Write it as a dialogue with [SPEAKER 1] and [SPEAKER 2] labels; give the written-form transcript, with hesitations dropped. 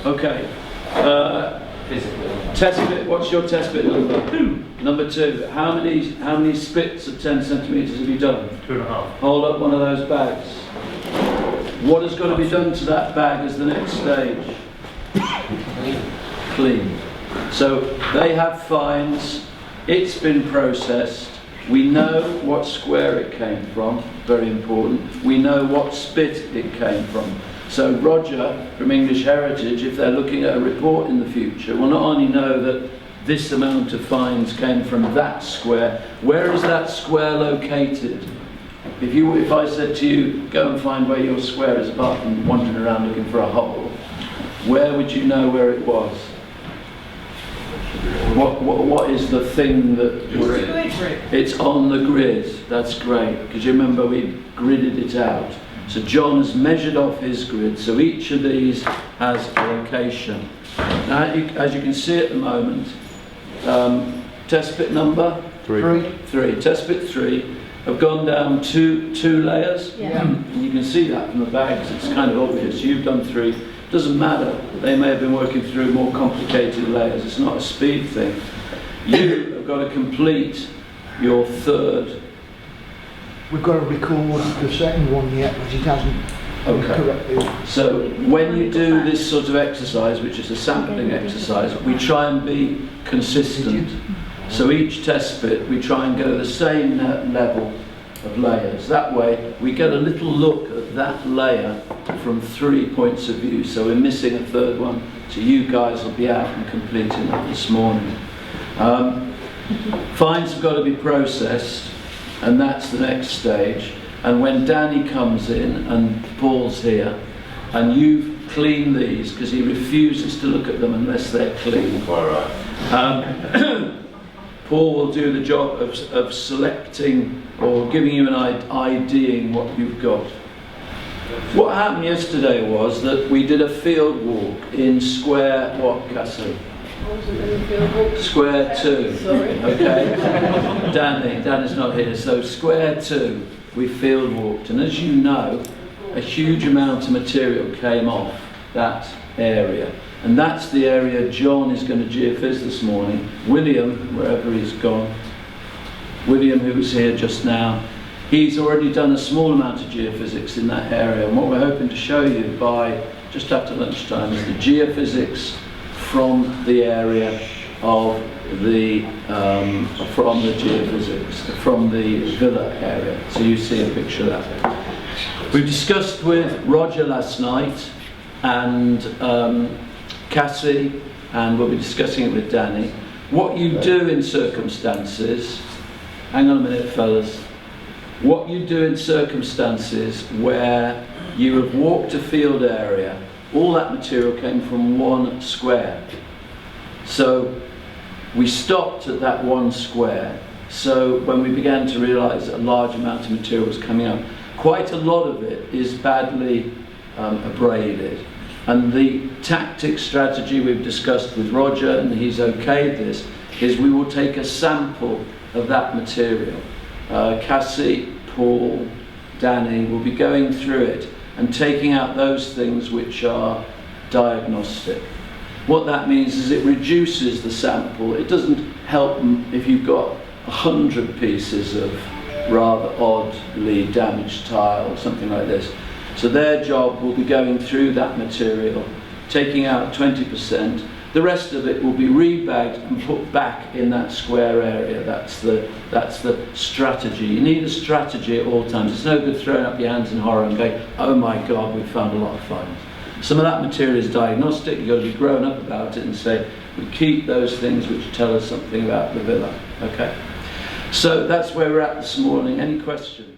[SPEAKER 1] Okay. Test bit. What's your test bit number?
[SPEAKER 2] 2.
[SPEAKER 1] Number 2. How many spits of 10 centimetres have you done?
[SPEAKER 2] 2.5.
[SPEAKER 1] Hold up one of those bags. What has got to be done to that bag as the next stage? Clean. So they have fines. It's been processed. We know what square it came from. Very important. We know what spit it came from. So Roger from English Heritage, if they're looking at a report in the future, will not only know that this amount of fines came from that square. Where is that square located? If I said to you, go and find where your square is, apart from wandering around looking for a hole, where would you know where it was? What is the thing that it's on the grid? That's great, because you remember we gridded it out. So John has measured off his grid, so each of these has a location. Now, as you can see at the moment, test bit number? 3. Test bit 3 have gone down two layers.
[SPEAKER 3] Yeah.
[SPEAKER 1] And you can see that from the bags, it's kind of obvious. You've done 3. Doesn't matter, they may have been working through more complicated layers. It's not a speed thing. You have got to complete your 3rd.
[SPEAKER 4] We've got to record the second one yet, because it hasn't been correctly.
[SPEAKER 1] So when you do this sort of exercise, which is a sampling exercise, we try and be consistent. So each test bit, we try and go the same level of layers. That way, we get a little look at that layer from 3 points of view. So we're missing a 3rd one. So you guys will be out and completing that this morning. Fines have got to be processed, and that's the next stage. And when Danny comes in and Paul's here, and you've cleaned these, because he refuses to look at them unless they're clean.
[SPEAKER 2] Quite right.
[SPEAKER 1] Paul will do the job of selecting or giving you an IDing what you've got. What happened yesterday was that we did a field walk in square, what, Cassie? Square 2.
[SPEAKER 3] Sorry.
[SPEAKER 1] Okay. Danny's not here. So square 2, we field walked, and as you know, a huge amount of material came off that area. And that's the area John is going to geophys this morning. William, wherever he's gone, William, who was here just now, he's already done a small amount of geophysics in that area. And what we're hoping to show you by just after lunchtime is the geophysics from the area of the from the villa area. So you see a picture of that. We discussed with Roger last night and Cassie, and we'll be discussing it with Danny. What you do in circumstances, hang on a minute fellas, what you do in circumstances where you have walked a field area, all that material came from 1 square. So we stopped at that 1 square. So when we began to realise that a large amount of material was coming up, quite a lot of it is badly abraded. And the tactic strategy we've discussed with Roger, and he's okayed this, is we will take a sample of that material. Cassie, Paul, Danny will be going through it and taking out those things which are diagnostic. What that means is it reduces the sample. It doesn't help if you've got 100 pieces of rather oddly damaged tile or something like this. So their job will be going through that material, taking out 20%. The rest of it will be rebagged and put back in that square area. That's the strategy. You need a strategy at all times. It's no good throwing up your hands in horror and going, oh my God, we found a lot of fines. Some of that material is diagnostic. You've got to be grown up about it and say, we keep those things which tell us something about the villa. Okay? So that's where we're at this morning. Any questions?